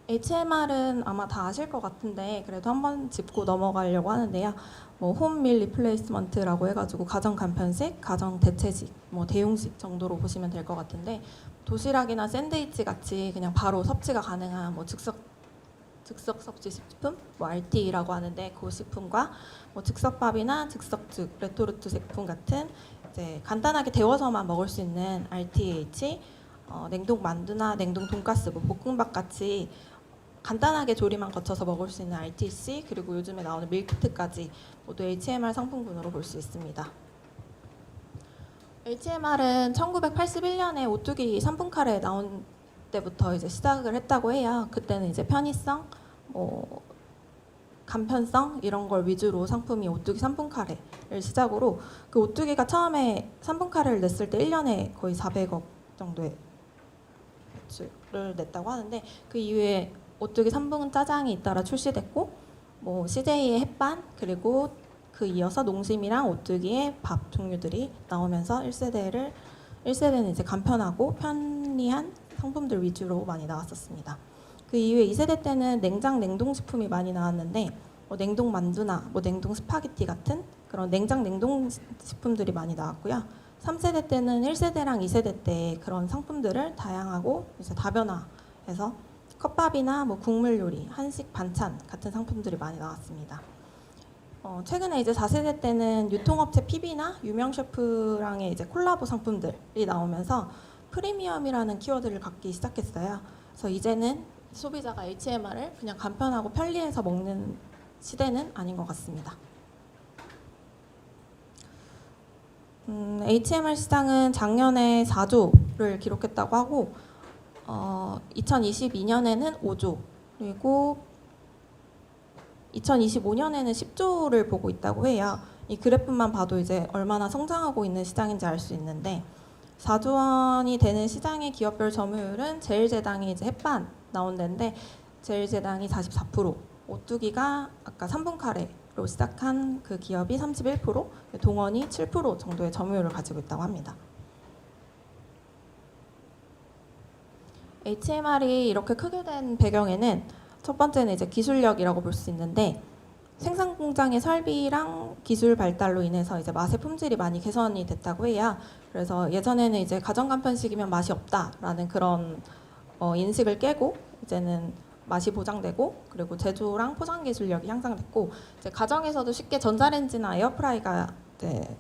HMR은 아마 다 아실 것 같은데 그래도 한번 짚고 넘어가려고 하는데요. 홈밀 리플레이스먼트라고 해가지고 가정 간편식, 가정 대체식, 대용식 정도로 보시면 될 것 같은데 도시락이나 샌드위치 같이 그냥 바로 섭취가 가능한 즉석 섭취 식품, RT라고 하는데 그 식품과 즉석밥이나 즉석죽, 레토르트 제품 같은 이제 간단하게 데워서만 먹을 수 있는 RTH, 냉동 만두나 냉동 돈가스, 볶음밥 같이 간단하게 조리만 거쳐서 먹을 수 있는 RTC, 그리고 요즘에 나오는 밀키트까지 모두 HMR 상품군으로 볼 수 있습니다. HMR은 1981년에 오뚜기 3분 카레 나온 때부터 이제 시작을 했다고 해요. 그때는 이제 편의성, 간편성 이런 걸 위주로 상품이 오뚜기 3분 카레를 시작으로 그 오뚜기가 처음에 3분 카레를 냈을 때 1년에 거의 400억 정도의 매출을 냈다고 하는데 그 이후에 오뚜기 3분 짜장이 잇따라 출시됐고 CJ의 햇반 그리고 그 이어서 농심이랑 오뚜기의 밥 종류들이 나오면서 1세대는 이제 간편하고 편리한 상품들 위주로 많이 나왔었습니다. 그 이후에 2세대 때는 냉동식품이 많이 나왔는데 냉동 만두나 냉동 스파게티 같은 그런 냉동 식품들이 많이 나왔고요. 3세대 때는 1세대랑 2세대 때 그런 상품들을 다양하고 이제 다변화해서 컵밥이나 국물 요리, 한식 반찬 같은 상품들이 많이 나왔습니다. 최근에 이제 4세대 때는 유통업체 PB나 유명 셰프랑의 이제 콜라보 상품들이 나오면서 프리미엄이라는 키워드를 갖기 시작했어요. 그래서 이제는 소비자가 HMR을 그냥 간편하고 편리해서 먹는 시대는 아닌 것 같습니다. HMR 시장은 작년에 4조를 기록했다고 하고 2022년에는 5조 그리고 2025년에는 10조를 보고 있다고 해요. 이 그래프만 봐도 이제 얼마나 성장하고 있는 시장인지 알 수 있는데 4조 원이 되는 시장의 기업별 점유율은 제일제당이 이제 햇반 나온 데인데 제일제당이 44%, 오뚜기가 아까 3분 카레로 시작한 그 기업이 31%, 동원이 7% 정도의 점유율을 가지고 있다고 합니다. HMR이 이렇게 크게 된 배경에는 첫 번째는 이제 기술력이라고 볼 수 있는데 생산 공장의 설비랑 기술 발달로 인해서 이제 맛의 품질이 많이 개선이 됐다고 해요. 그래서 예전에는 이제 가정 간편식이면 맛이 없다라는 그런 인식을 깨고 이제는 맛이 보장되고 그리고 제조랑 포장 기술력이 향상됐고 이제 가정에서도 쉽게 전자레인지나 에어프라이가 이제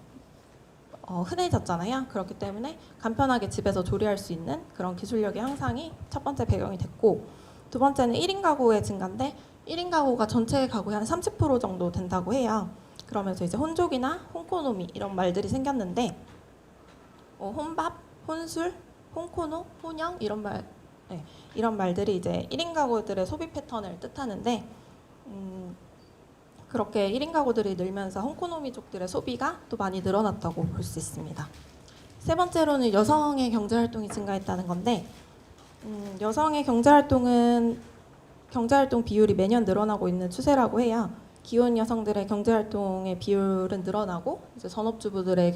흔해졌잖아요. 그렇기 때문에 간편하게 집에서 조리할 수 있는 그런 기술력의 향상이 첫 번째 배경이 됐고 두 번째는 1인 가구의 증가인데 1인 가구가 전체 가구의 한 30% 정도 된다고 해요. 그러면서 이제 혼족이나 혼코노미 이런 말들이 생겼는데 혼밥, 혼술, 혼코노, 혼영 이런 말들이 이제 1인 가구들의 소비 패턴을 뜻하는데 그렇게 1인 가구들이 늘면서 혼코노미족들의 소비가 또 많이 늘어났다고 볼 수 있습니다. 세 번째로는 여성의 경제활동이 증가했다는 건데 여성의 경제활동 비율이 매년 늘어나고 있는 추세라고 해요. 기혼 여성들의 경제활동의 비율은 늘어나고 이제 전업주부의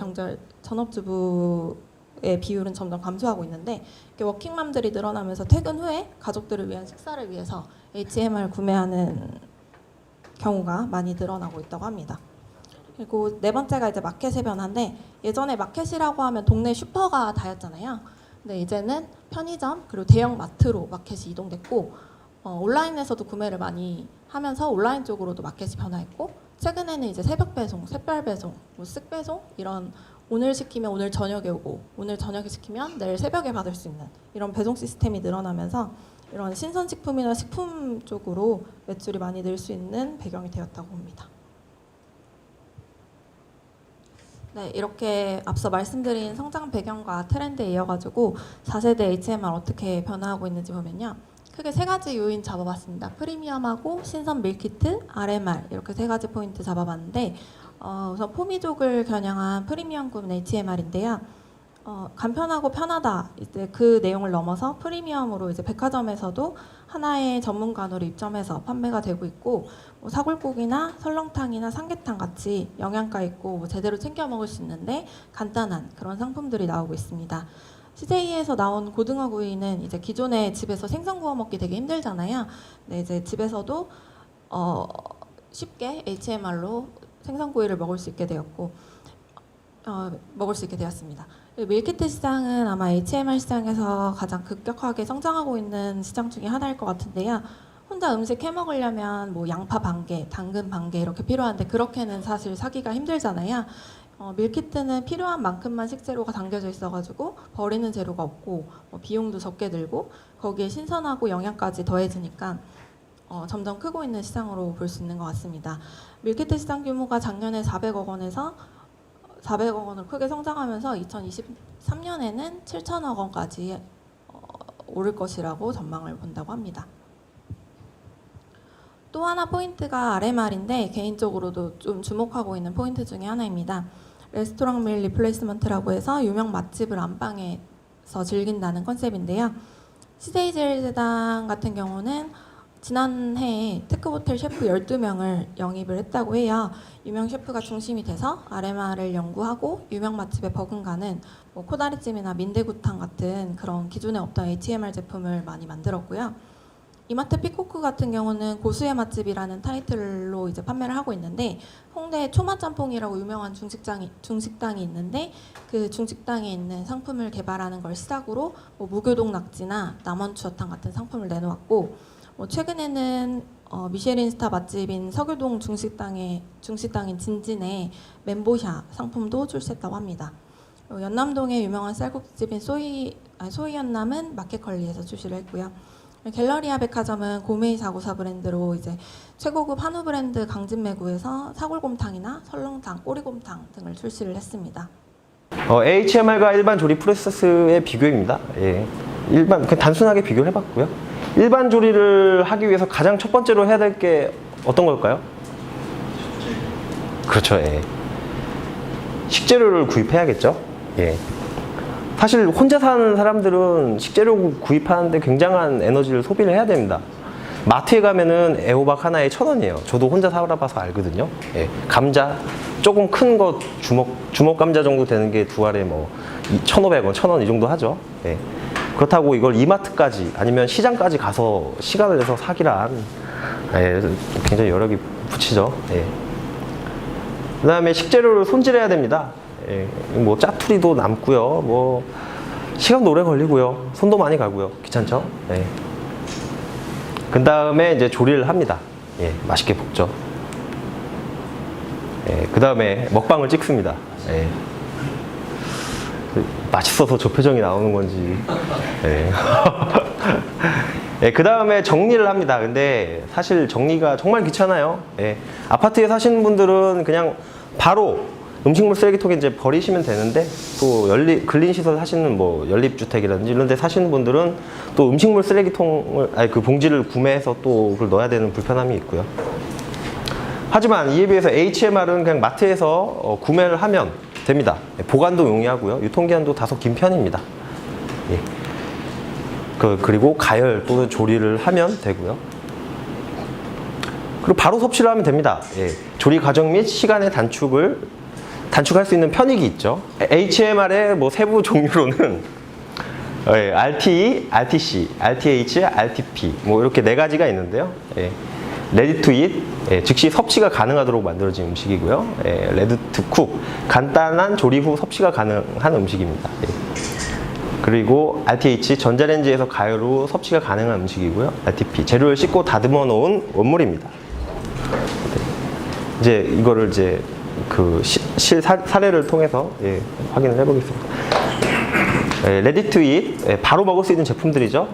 비율은 점점 감소하고 있는데 워킹맘들이 늘어나면서 퇴근 후에 가족들을 위한 식사를 위해서 HMR 구매하는 경우가 많이 늘어나고 있다고 합니다. 그리고 네 번째가 이제 마켓의 변화인데 예전에 마켓이라고 하면 동네 슈퍼가 다였잖아요. 근데 이제는 편의점 그리고 대형 마트로 마켓이 이동됐고 온라인에서도 구매를 많이 하면서 온라인 쪽으로도 마켓이 변화했고 최근에는 이제 새벽 배송, 샛별 배송, 쓱 배송 이런 오늘 시키면 오늘 저녁에 오고 오늘 저녁에 시키면 내일 새벽에 받을 수 있는 이런 배송 시스템이 늘어나면서 이런 신선식품이나 식품 쪽으로 매출이 많이 늘 수 있는 배경이 되었다고 봅니다. 네, 이렇게 앞서 말씀드린 성장 배경과 트렌드에 이어가지고 4세대 HMR 어떻게 변화하고 있는지 보면요. 크게 세 가지 요인 잡아봤습니다. 프리미엄하고 신선 밀키트, RMR 이렇게 세 가지 포인트 잡아봤는데 우선 포미족을 겨냥한 프리미엄군 HMR인데요. 간편하고 편하다 이제 그 내용을 넘어서 프리미엄으로 이제 백화점에서도 하나의 전문관으로 입점해서 판매가 되고 있고 사골국이나 설렁탕이나 삼계탕 같이 영양가 있고 제대로 챙겨 먹을 수 있는데 간단한 그런 상품들이 나오고 있습니다. CJ에서 나온 고등어 구이는 이제 기존에 집에서 생선 구워 먹기 되게 힘들잖아요. 네, 이제 집에서도 쉽게 HMR로 생선 구이를 먹을 수 있게 되었고 먹을 수 있게 되었습니다. 밀키트 시장은 아마 HMR 시장에서 가장 급격하게 성장하고 있는 시장 중에 하나일 것 같은데요. 혼자 음식 해 먹으려면 뭐 양파 반 개, 당근 반 개 이렇게 필요한데 그렇게는 사실 사기가 힘들잖아요. 밀키트는 필요한 만큼만 식재료가 담겨져 있어가지고 버리는 재료가 없고 비용도 적게 들고 거기에 신선하고 영양까지 더해지니까 점점 크고 있는 시장으로 볼 수 있는 것 같습니다. 밀키트 시장 규모가 작년에 400억 원에서 400억 원으로 크게 성장하면서 2023년에는 7천억 원까지 오를 것이라고 전망을 본다고 합니다. 또 하나 포인트가 RMR인데 개인적으로도 좀 주목하고 있는 포인트 중에 하나입니다. 레스토랑 밀 리플레이스먼트라고 해서 유명 맛집을 안방에서 즐긴다는 컨셉인데요. CJ제일제당 같은 경우는 지난해에 특급 호텔 셰프 12명을 영입을 했다고 해요. 유명 셰프가 중심이 돼서 RMR을 연구하고 유명 맛집에 버금가는 코다리찜이나 민대구탕 같은 그런 기존에 없던 HMR 제품을 많이 만들었고요. 이마트 피코크 같은 경우는 고수의 맛집이라는 타이틀로 이제 판매를 하고 있는데 홍대 초마짬뽕이라고 유명한 중식당이 있는데 그 중식당에 있는 상품을 개발하는 걸 시작으로 무교동 낙지나 남원추어탕 같은 상품을 내놓았고 최근에는 미쉐린 스타 맛집인 서교동 중식당인 진진의 멘보샤 상품도 출시했다고 합니다. 연남동의 유명한 쌀국수집인 소이연남은 마켓컬리에서 출시를 했고요. 갤러리아 백화점은 고메이 494 브랜드로 이제 최고급 한우 브랜드 강진매구에서 사골곰탕이나 설렁탕, 꼬리곰탕 등을 출시를 했습니다. HMR과 일반 조리 프로세스의 비교입니다. 예. 그냥 단순하게 비교를 해봤고요. 일반 조리를 하기 위해서 가장 첫 번째로 해야 될 게 어떤 걸까요? 그렇죠. 예. 식재료를 구입해야겠죠. 예. 사실 혼자 사는 사람들은 식재료 구입하는데 굉장한 에너지를 소비를 해야 됩니다. 마트에 가면은 애호박 하나에 1,000원이에요. 저도 혼자 살아봐서 알거든요. 예. 감자 조금 큰 거 주먹 감자 정도 되는 게 두 알에 1,500원, 1,000원 이 정도 하죠. 예. 그렇다고 이걸 이마트까지 아니면 시장까지 가서 시간을 내서 사기란 굉장히 여력이 붙이죠. 예. 그 다음에 식재료를 손질해야 됩니다. 예. 짜투리도 남고요. 시간도 오래 걸리고요. 손도 많이 가고요. 귀찮죠? 예. 그 다음에 이제 조리를 합니다. 예. 맛있게 볶죠. 예. 그 다음에 먹방을 찍습니다. 예. 맛있어서 저 표정이 나오는 건지. 예. 예, 그 다음에 정리를 합니다. 근데 사실 정리가 정말 귀찮아요. 예. 아파트에 사시는 분들은 그냥 바로 음식물 쓰레기통에 이제 버리시면 되는데 또 근린시설 하시는 연립주택이라든지 이런 데 사시는 분들은 또 음식물 쓰레기통을, 그 봉지를 구매해서 또 그걸 넣어야 되는 불편함이 있고요. 하지만 이에 비해서 HMR은 그냥 마트에서 구매를 하면 됩니다. 보관도 용이하고요. 유통기한도 다소 긴 편입니다. 예. 그리고 가열 또는 조리를 하면 되고요. 그리고 바로 섭취를 하면 됩니다. 예. 조리 과정 및 시간의 단축할 수 있는 편익이 있죠. HMR의 세부 종류로는 RTE, RTC, RTH, RTP 이렇게 4가지가 있는데요. 레디 투 잇, 즉시 섭취가 가능하도록 만들어진 음식이고요. 레디 투 쿡, 간단한 조리 후 섭취가 가능한 음식입니다. 그리고 RTH, 전자레인지에서 가열 후 섭취가 가능한 음식이고요. RTP, 재료를 씻고 다듬어 놓은 원물입니다. 이제 이거를 사례를 통해서 확인을 해보겠습니다. 레디 투 잇, 바로 먹을 수 있는 제품들이죠.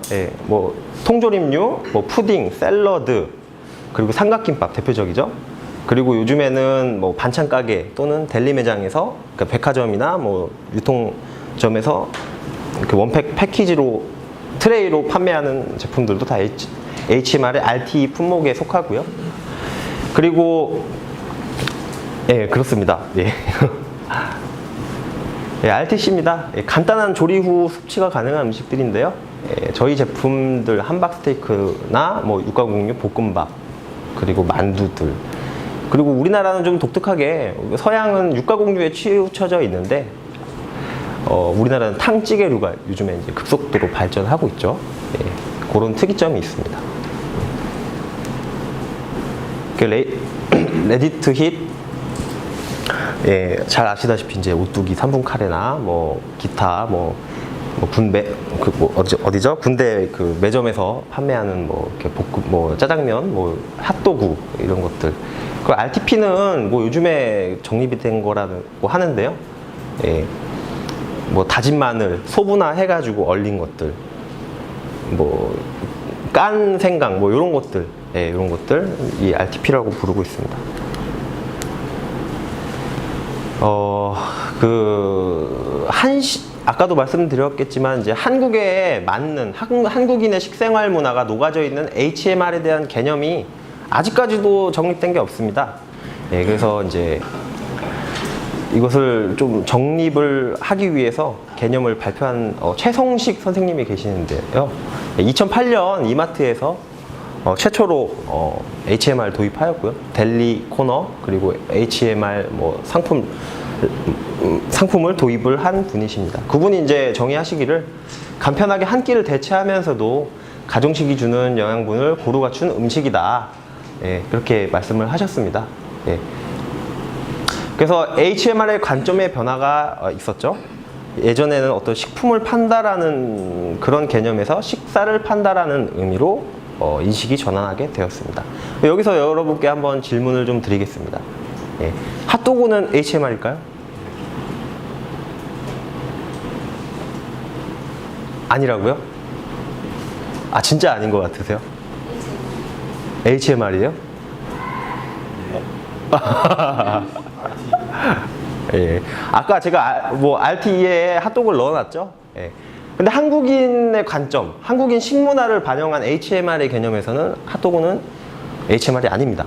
통조림류, 푸딩, 샐러드, 그리고 삼각김밥 대표적이죠. 그리고 요즘에는 반찬 가게 또는 델리 매장에서 백화점이나 유통점에서 원팩 패키지로 트레이로 판매하는 제품들도 다 HMR의 RTE 품목에 속하고요. 그리고 그렇습니다. RTC입니다. 간단한 조리 후 섭취가 가능한 음식들인데요. 저희 제품들 함박스테이크나 육가공유, 볶음밥, 그리고 만두들, 그리고 우리나라는 좀 독특하게 서양은 육가공유에 치우쳐져 있는데 우리나라는 탕찌개류가 요즘에 이제 급속도로 발전하고 있죠. 예, 그런 특이점이 있습니다. 레디 투 힛, 예, 잘 아시다시피 이제 오뚜기 3분 카레나 뭐 기타 군대 어디죠? 군대 그 매점에서 판매하는 뭐 이렇게 볶음 뭐 짜장면 뭐 핫도그 이런 것들. 그 RTP는 뭐 요즘에 정립이 된 거라고 하는데요. 예. 뭐 다진 마늘 소분화 해가지고 얼린 것들, 뭐 깐 생강 뭐 이런 것들, 예, 이런 것들 이 RTP라고 부르고 있습니다. 아까도 말씀드렸겠지만 이제 한국에 맞는 한국인의 식생활 문화가 녹아져 있는 HMR에 대한 개념이 아직까지도 정립된 게 없습니다. 예, 그래서 이제 이것을 좀 정립을 하기 위해서 개념을 발표한 최성식 선생님이 계시는데요. 2008년 이마트에서 최초로 HMR 도입하였고요. 델리 코너 그리고 HMR 뭐 상품을 도입을 한 분이십니다. 그분이 이제 정의하시기를 간편하게 한 끼를 대체하면서도 가정식이 주는 영양분을 고루 갖춘 음식이다. 예, 그렇게 말씀을 하셨습니다. 예. 그래서 HMR의 관점의 변화가 있었죠. 예전에는 어떤 식품을 판다라는 그런 개념에서 식사를 판다라는 의미로 인식이 전환하게 되었습니다. 여기서 여러분께 한번 질문을 좀 드리겠습니다. 예. 핫도그는 HMR일까요? 아니라고요? 아, 진짜 아닌 것 같으세요? HMR이에요? 예. 아까 제가 뭐 RTE에 핫도그를 넣어놨죠? 예. 근데 한국인의 관점, 한국인 식문화를 반영한 HMR의 개념에서는 핫도그는 HMR이 아닙니다.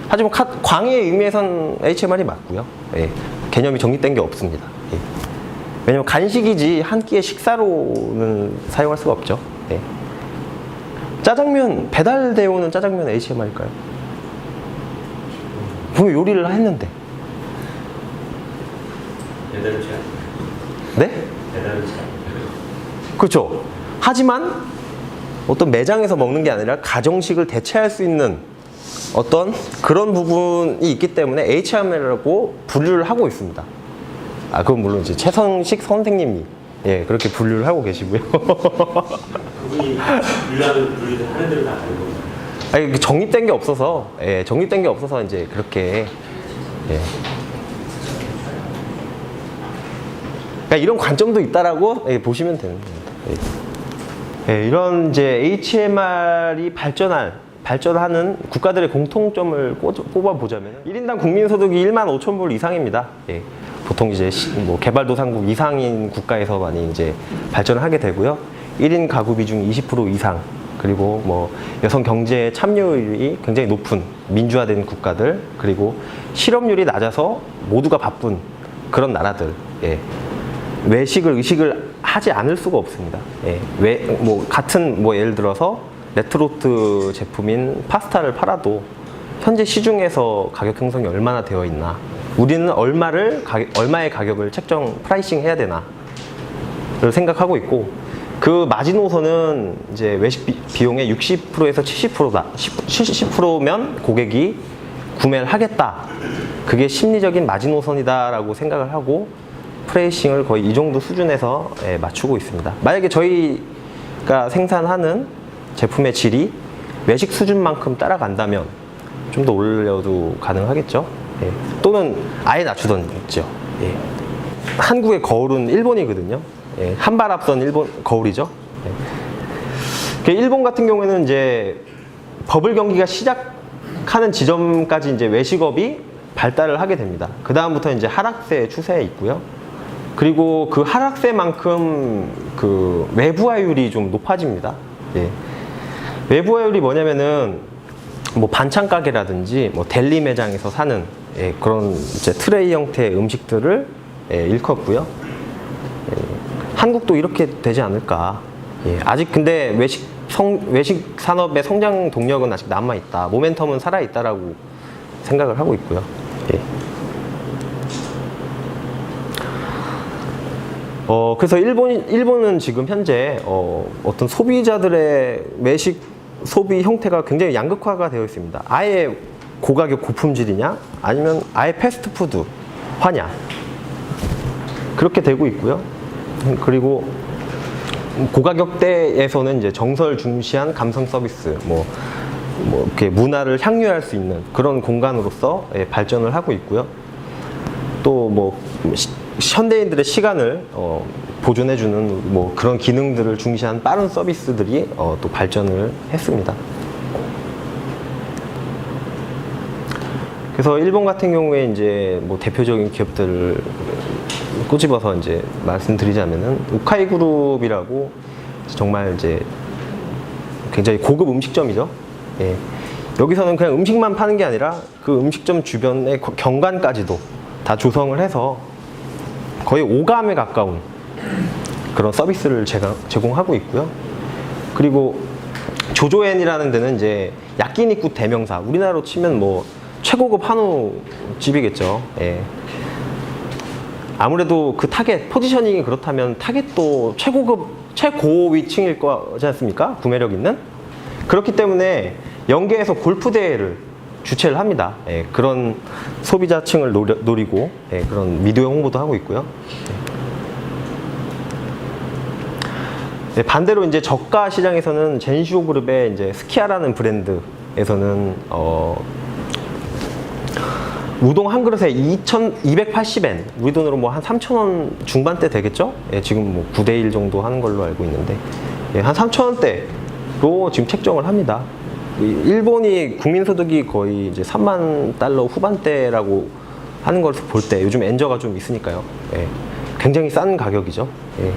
하지만 광의의 의미에선 HMR이 맞고요. 예. 개념이 정립된 게 없습니다. 예. 왜냐면 간식이지 한 끼의 식사로는 사용할 수가 없죠. 예. 짜장면, 배달되어 오는 짜장면 HMR일까요? 분명 요리를 했는데. 배달을 잘. 네? 배달을 잘. 그렇죠. 하지만 어떤 매장에서 먹는 게 아니라 가정식을 대체할 수 있는 어떤 그런 부분이 있기 때문에 HMR이라고 분류를 하고 있습니다. 아, 그건 물론 이제 최성식 선생님이 예, 그렇게 분류를 하고 계시고요. 그분이 분류를 하는 대로 다 다른 건가요? 아니, 정립된 게 없어서, 예, 정립된 게 없어서 이제 그렇게, 예. 그러니까 이런 관점도 있다라고 예, 보시면 되는 겁니다. 예. 예, 이런 이제 HMR이 발전하는 국가들의 공통점을 꼽아보자면 1인당 국민소득이 1만 5천 불 이상입니다. 예. 보통 이제 뭐 개발도상국 이상인 국가에서 많이 이제 발전을 하게 되고요. 1인 가구 비중 20% 이상, 그리고 뭐 여성 경제 참여율이 굉장히 높은 민주화된 국가들, 그리고 실업률이 낮아서 모두가 바쁜 그런 나라들. 예. 외식을 의식을 하지 않을 수가 없습니다. 예. 같은 예를 들어서 레트로트 제품인 파스타를 팔아도 현재 시중에서 가격 형성이 얼마나 되어 있나, 우리는 얼마의 가격을 책정 프라이싱 해야 되나를 생각하고 있고, 그 마지노선은 이제 외식 비용의 60%에서 70%면 고객이 구매를 하겠다. 그게 심리적인 마지노선이다라고 생각을 하고 프라이싱을 거의 이 정도 수준에서 맞추고 있습니다. 만약에 저희가 생산하는 제품의 질이 외식 수준만큼 따라간다면 좀 더 올려도 가능하겠죠. 예. 또는 아예 낮추던지죠. 예. 한국의 거울은 일본이거든요. 예. 한 발 앞선 일본 거울이죠. 예. 일본 같은 경우에는 이제 버블 경기가 시작하는 지점까지 이제 외식업이 발달을 하게 됩니다. 그 다음부터 이제 하락세 추세에 있고요. 그리고 그 하락세만큼 그 외부화율이 좀 높아집니다. 예. 외부화율이 뭐냐면은 뭐 반찬 가게라든지 뭐 델리 매장에서 사는 예, 그런 이제 트레이 형태의 음식들을 예, 일컫고요. 예, 한국도 이렇게 되지 않을까. 예, 아직 근데 외식 산업의 성장 동력은 아직 남아 있다. 모멘텀은 살아 있다라고 생각을 하고 있고요. 예. 그래서 일본은 지금 현재 어떤 소비자들의 외식 소비 형태가 굉장히 양극화가 되어 있습니다. 아예 고가격 고품질이냐, 아니면 아예 패스트푸드 화냐, 그렇게 되고 있고요. 그리고 고가격대에서는 이제 정서를 중시한 감성 서비스, 뭐 이렇게 문화를 향유할 수 있는 그런 공간으로서 발전을 하고 있고요. 또 뭐 현대인들의 시간을 보존해주는 뭐 그런 기능들을 중시한 빠른 서비스들이 또 발전을 했습니다. 그래서 일본 같은 경우에 이제 뭐 대표적인 기업들을 꼬집어서 이제 말씀드리자면은 우카이 그룹이라고 정말 이제 굉장히 고급 음식점이죠. 예. 여기서는 그냥 음식만 파는 게 아니라 그 음식점 주변의 경관까지도 다 조성을 해서 거의 오감에 가까운 그런 서비스를 제공하고 있고요. 그리고 조조엔이라는 데는 이제 야끼니쿠 대명사, 우리나라로 치면 뭐 최고급 한우 집이겠죠. 예. 아무래도 그 타겟 포지셔닝이 그렇다면 타겟도 최고급 최고위층일 거지 않습니까? 구매력 있는. 그렇기 때문에 연계해서 골프 대회를 주최를 합니다. 예, 그런 소비자층을 노리고 그런 미디어 홍보도 하고 있고요. 반대로 이제 저가 시장에서는 젠시오 그룹의 이제 스키야라는 브랜드에서는 우동 한 그릇에 2,280엔, 우리 돈으로 뭐 한 3,000원 중반대 되겠죠? 예, 지금 뭐 9대1 정도 하는 걸로 알고 있는데, 예, 한 3,000원대로 지금 책정을 합니다. 일본이 국민소득이 거의 이제 3만 달러 후반대라고 하는 걸 볼 때, 요즘 엔저가 좀 있으니까요. 예, 굉장히 싼 가격이죠. 예.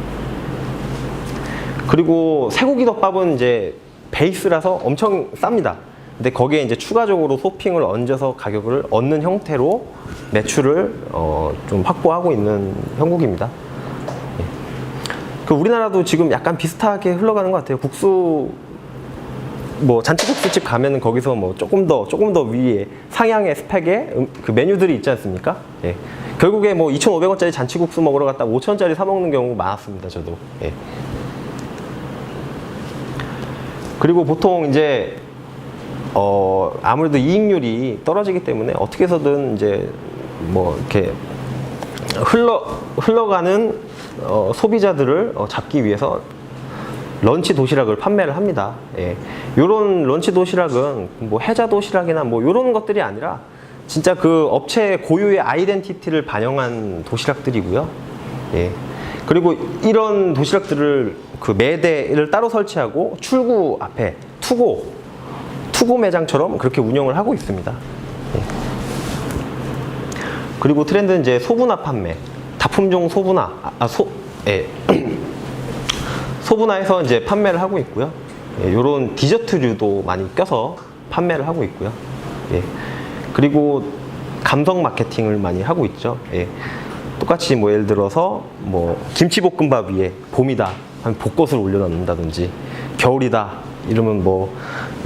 그리고 쇠고기 덮밥은 이제 베이스라서 엄청 쌉니다. 근데 거기에 이제 추가적으로 토핑을 얹어서 가격을 얻는 형태로 매출을 좀 확보하고 있는 형국입니다. 예. 그 우리나라도 지금 약간 비슷하게 흘러가는 것 같아요. 국수 뭐 잔치국수집 가면은 거기서 뭐 조금 더 위에 상향의 스펙의 그 메뉴들이 있지 않습니까? 예. 결국에 뭐 2,500원짜리 잔치국수 먹으러 갔다 5,000원짜리 사 먹는 경우 많았습니다. 저도. 예. 그리고 보통 이제 아무래도 이익률이 떨어지기 때문에 어떻게 해서든 이제 뭐 이렇게 흘러가는 소비자들을 잡기 위해서 런치 도시락을 판매를 합니다. 예. 요런 런치 도시락은 뭐 해자 도시락이나 뭐 요런 것들이 아니라 진짜 그 업체 고유의 아이덴티티를 반영한 도시락들이고요. 예. 그리고 이런 도시락들을 그 매대를 따로 설치하고 출구 앞에 투고 매장처럼 그렇게 운영을 하고 있습니다. 예. 그리고 트렌드는 이제 소분화 판매, 다품종 소분화, 예. 소분화해서 이제 판매를 하고 있고요. 예, 요런 디저트류도 많이 껴서 판매를 하고 있고요. 예. 그리고 감성 마케팅을 많이 하고 있죠. 예. 똑같이 뭐 예를 들어서 뭐 김치볶음밥 위에 봄이다 하면 벚꽃을 올려놓는다든지, 겨울이다 이러면 뭐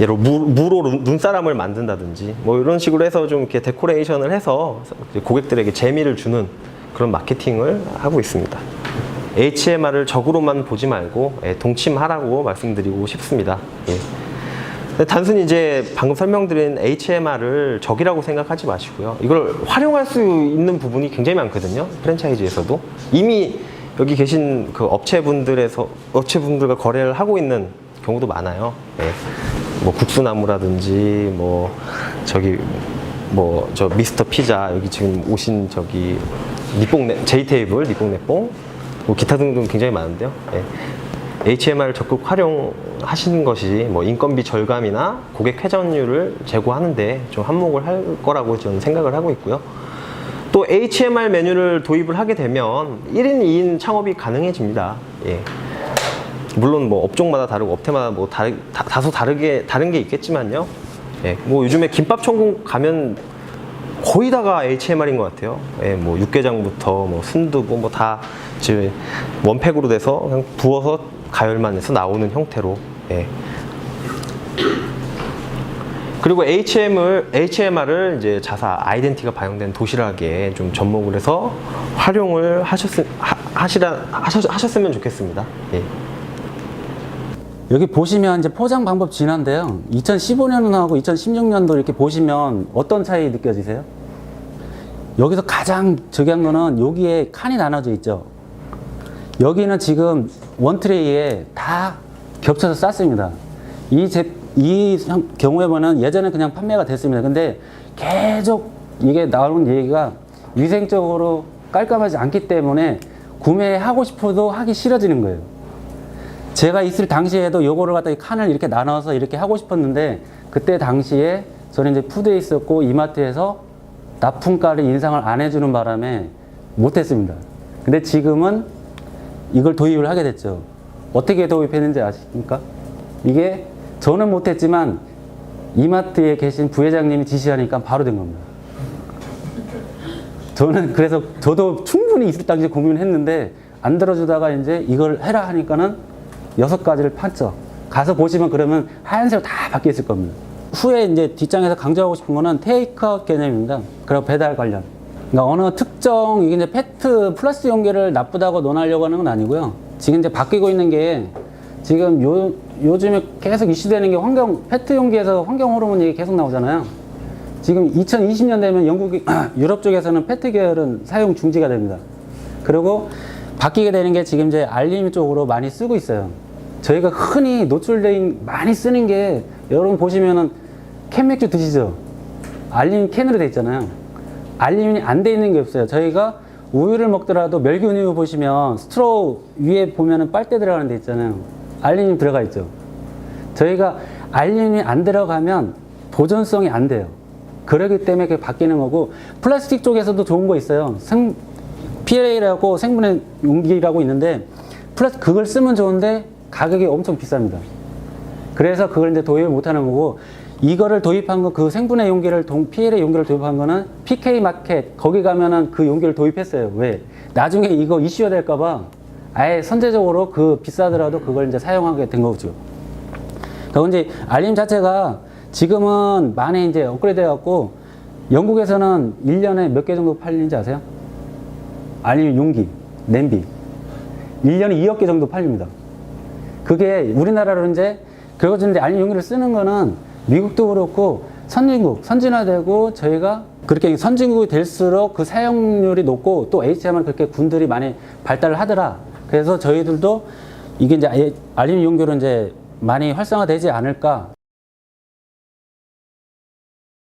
예로 무로 눈사람을 만든다든지 뭐 이런 식으로 해서 좀 이렇게 데코레이션을 해서 고객들에게 재미를 주는 그런 마케팅을 하고 있습니다. HMR을 적으로만 보지 말고 동침하라고 말씀드리고 싶습니다. 예. 단순히 이제 방금 설명드린 HMR을 적이라고 생각하지 마시고요. 이걸 활용할 수 있는 부분이 굉장히 많거든요. 프랜차이즈에서도 이미 여기 계신 그 업체분들과 거래를 하고 있는 경우도 많아요. 예. 뭐 국수나무라든지 뭐 저기 뭐 저 미스터 피자, 여기 지금 오신 저기 J테이블 니뽕내뽕, 뭐 기타 등등 굉장히 많은데요. 예. HMR을 적극 활용하시는 것이 뭐 인건비 절감이나 고객 회전율을 제고하는데 좀 한몫을 할 거라고 저는 생각을 하고 있고요. 또 HMR 메뉴를 도입을 하게 되면 1인, 2인 창업이 가능해집니다. 예. 물론 뭐 업종마다 다르고 업태마다 뭐 다소 다른 게 있겠지만요. 예. 뭐 요즘에 김밥 천국 가면 거의 다가 HMR인 것 같아요. 예. 뭐 육개장부터 뭐 순두부 뭐 다 지금 원팩으로 돼서 그냥 부어서 가열만 해서 나오는 형태로. 예. 그리고 HMR을 이제 자사 아이덴티티가 반영된 도시락에 좀 접목을 해서 활용을 하셨으면 좋겠습니다. 예. 여기 보시면 이제 포장 방법 진화인데요. 2015년하고 2016년도 이렇게 보시면 어떤 차이 느껴지세요? 여기서 가장 저기한 거는 여기에 칸이 나눠져 있죠. 여기는 지금 원트레이에 다 겹쳐서 쌌습니다. 이 경우에 보면 예전에 그냥 판매가 됐습니다. 근데 계속 이게 나오는 얘기가 위생적으로 깔끔하지 않기 때문에 구매하고 싶어도 하기 싫어지는 거예요. 제가 있을 당시에도 요거를 갖다 칸을 이렇게 나눠서 이렇게 하고 싶었는데 그때 당시에 저는 이제 푸드에 있었고 이마트에서 납품가를 인상을 안 해주는 바람에 못했습니다. 근데 지금은 이걸 도입을 하게 됐죠. 어떻게 도입했는지 아십니까? 이게 저는 못했지만 이마트에 계신 부회장님이 지시하니까 바로 된 겁니다. 저는 그래서 저도 충분히 있을 당시에 고민했는데 안 들어주다가 이제 이걸 해라 하니까는 6가지를 팠죠. 가서 보시면 그러면 하얀색으로 다 바뀌어 있을 겁니다. 후에 이제 뒷장에서 강조하고 싶은 거는 테이크아웃 개념입니다. 그리고 배달 관련. 그러니까 어느 특정, 이게 이제 페트 플라스틱 용기를 나쁘다고 논하려고 하는 건 아니고요. 지금 이제 바뀌고 있는 게 지금 요즘에 계속 이슈되는 게 페트 용기에서 환경 호르몬 얘기 계속 나오잖아요. 지금 2020년 되면 유럽 쪽에서는 페트 계열은 사용 중지가 됩니다. 그리고 바뀌게 되는 게 지금 이제 알루미늄 쪽으로 많이 쓰고 있어요. 저희가 흔히 노출된 많이 쓰는 게 여러분 보시면은 캔맥주 드시죠? 알루미늄 캔으로 돼 있잖아요. 알루미늄이 안 돼 있는 게 없어요. 저희가 우유를 먹더라도 멸균 우유 보시면 스트로우 위에 보면은 빨대 들어가는 데 있잖아요. 알루미늄 들어가 있죠. 저희가 알루미늄이 안 들어가면 보존성이 안 돼요. 그러기 때문에 그게 바뀌는 거고, 플라스틱 쪽에서도 좋은 거 있어요. PLA라고 생분해 용기라고 있는데 그걸 쓰면 좋은데 가격이 엄청 비쌉니다. 그래서 그걸 이제 도입을 못 하는 거고, 이거를 도입한 거, 그 생분해 용기를 PLA 용기를 도입한 거는 PK 마켓 거기 가면은 그 용기를 도입했어요. 왜? 나중에 이거 이슈가 될까 봐 아예 선제적으로 그 비싸더라도 그걸 이제 사용하게 된 거죠. 그러니까 이제 알루미늄 자체가 지금은 많이 이제 업그레이드 해갖고, 영국에서는 1년에 몇 개 정도 팔리는지 아세요? 알루미늄 용기, 냄비. 1년에 2억 개 정도 팔립니다. 그게 우리나라로 이제, 그리고 이제 알루미늄 용기를 쓰는 거는 미국도 그렇고 선진국, 선진화되고, 저희가 그렇게 선진국이 될수록 그 사용률이 높고, 또 HMR 그렇게 군들이 많이 발달을 하더라. 그래서 저희들도 이게 이제 알루미늄 용기로 이제 많이 활성화되지 않을까.